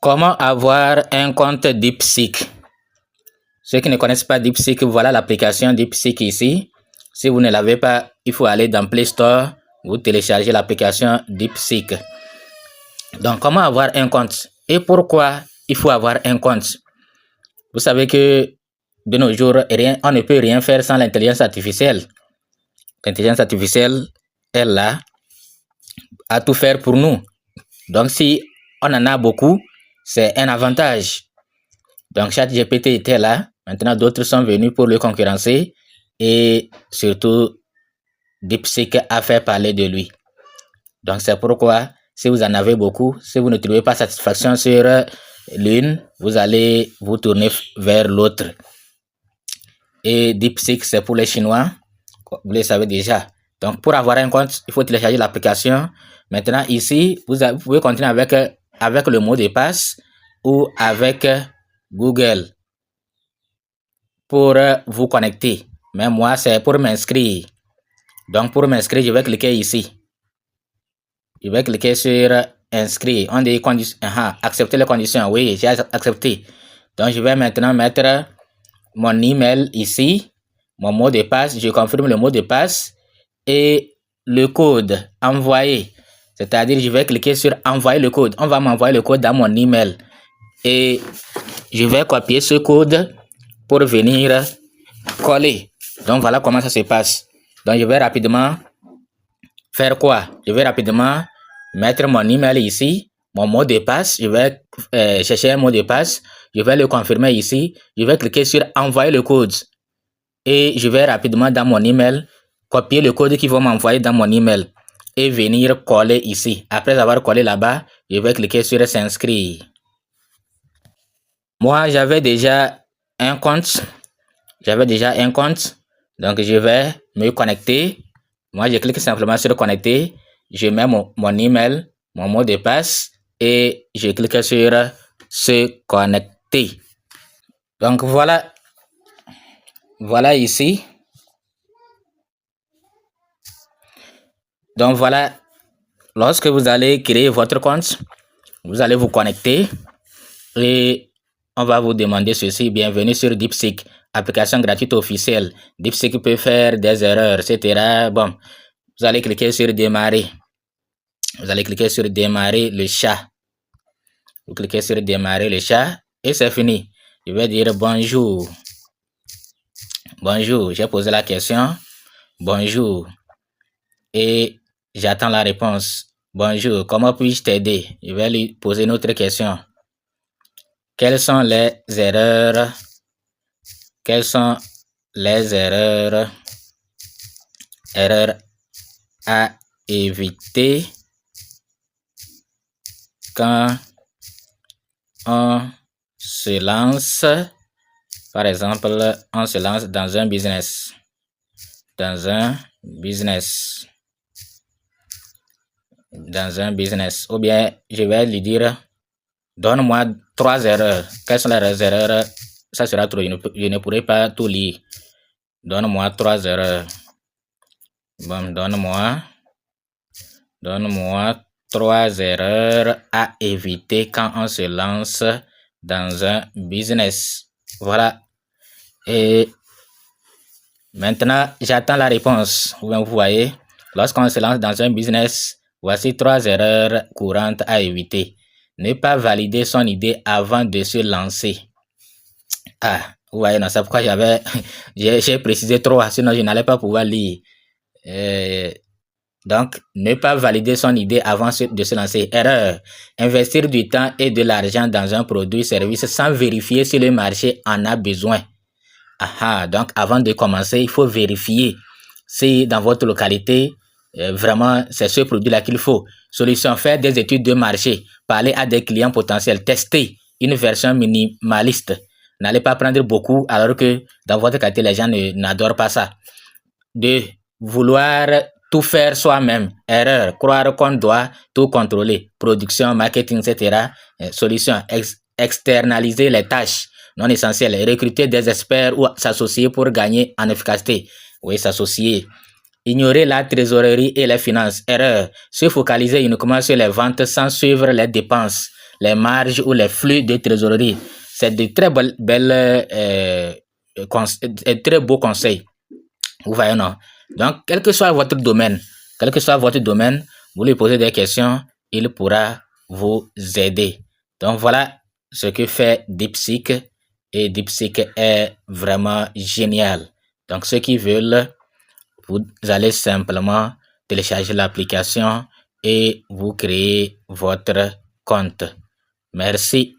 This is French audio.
Comment avoir un compte DeepSeek? Ceux qui ne connaissent pas DeepSeek, voilà l'application DeepSeek ici. Si vous ne l'avez pas, il faut aller dans Play Store, vous téléchargez l'application DeepSeek. Donc, comment avoir un compte et pourquoi il faut avoir un compte? Vous savez que de nos jours, on ne peut rien faire sans l'intelligence artificielle. L'intelligence artificielle est là à tout faire pour nous. Donc, si on en a beaucoup, c'est un avantage. Donc, ChatGPT était là. Maintenant, d'autres sont venus pour le concurrencer. Et surtout, DeepSeek a fait parler de lui. Donc, c'est pourquoi, si vous en avez beaucoup, si vous ne trouvez pas satisfaction sur l'une, vous allez vous tourner vers l'autre. Et DeepSeek, c'est pour les Chinois. Vous le savez déjà. Donc, pour avoir un compte, il faut télécharger l'application. Maintenant, ici, vous pouvez continuer avec le mot de passe ou avec Google pour vous connecter. Mais moi, c'est pour m'inscrire. Donc, pour m'inscrire, je vais cliquer ici. Je vais cliquer sur inscrire. On dit accepter les conditions. Oui, j'ai accepté. Donc, je vais maintenant mettre mon email ici, mon mot de passe. Je confirme le mot de passe et le code envoyé. C'est-à-dire, je vais cliquer sur envoyer le code. On va m'envoyer le code dans mon email. Et je vais copier ce code pour venir coller. Donc, voilà comment ça se passe. Donc, je vais rapidement faire quoi? Je vais rapidement mettre mon email ici, mon mot de passe. Je vais chercher un mot de passe. Je vais le confirmer ici. Je vais cliquer sur envoyer le code. Et je vais rapidement dans mon email copier le code qu'ils vont m'envoyer dans mon email et venir coller ici. Après avoir collé là-bas, je vais cliquer sur s'inscrire. Moi, j'avais déjà un compte. Donc, je vais me connecter. Moi, je clique simplement sur connecter. Je mets mon email, mon mot de passe et je clique sur se connecter. Donc, voilà ici. Donc, voilà. Lorsque vous allez créer votre compte, vous allez vous connecter et on va vous demander ceci. Bienvenue sur DeepSeek, application gratuite officielle. DeepSeek peut faire des erreurs, etc. Bon, vous allez cliquer sur démarrer. Vous allez cliquer sur démarrer le chat. Vous cliquez sur démarrer le chat et c'est fini. Je vais dire bonjour. Bonjour, j'ai posé la question. Bonjour. Et j'attends la réponse. Bonjour, comment puis-je t'aider? Je vais lui poser une autre question. Quelles sont les erreurs à éviter quand on se lance, par exemple, on se lance dans un business. Ou bien, je vais lui dire, donne-moi 3 erreurs. Quelles sont les erreurs? Ça sera trop, je ne pourrai pas tout lire. Donne-moi 3 erreurs. Bon, donne-moi 3 erreurs à éviter quand on se lance dans un business. Voilà. Et maintenant, j'attends la réponse. Vous voyez, lorsqu'on se lance dans un business, voici 3 erreurs courantes à éviter. Ne pas valider son idée avant de se lancer. Vous voyez, non, c'est pourquoi j'ai précisé 3, sinon je n'allais pas pouvoir lire. Donc, ne pas valider son idée avant de se lancer. Erreur. Investir du temps et de l'argent dans un produit-service sans vérifier si le marché en a besoin. Donc, avant de commencer, il faut vérifier si dans votre localité, vraiment, c'est ce produit-là qu'il faut. Solution, faire des études de marché, parler à des clients potentiels, tester une version minimaliste. N'allez pas prendre beaucoup alors que dans votre quartier, les gens n'adorent pas ça. 2. Vouloir tout faire soi-même. Erreur. Croire qu'on doit tout contrôler. Production, marketing, etc. Solution. Externaliser les tâches non essentielles. Recruter des experts ou s'associer pour gagner en efficacité. Oui, s'associer. Ignorer la trésorerie et les finances. Erreur. Se focaliser uniquement sur les ventes sans suivre les dépenses. les marges ou les flux de trésorerie. C'est de très très beaux conseils. Vous voyez, non? Donc, quel que soit votre domaine, vous lui posez des questions, il pourra vous aider. Donc, voilà ce que fait DeepSeek. Et DeepSeek est vraiment génial. Donc, ceux qui veulent, vous allez simplement télécharger l'application et vous créez votre compte. Merci.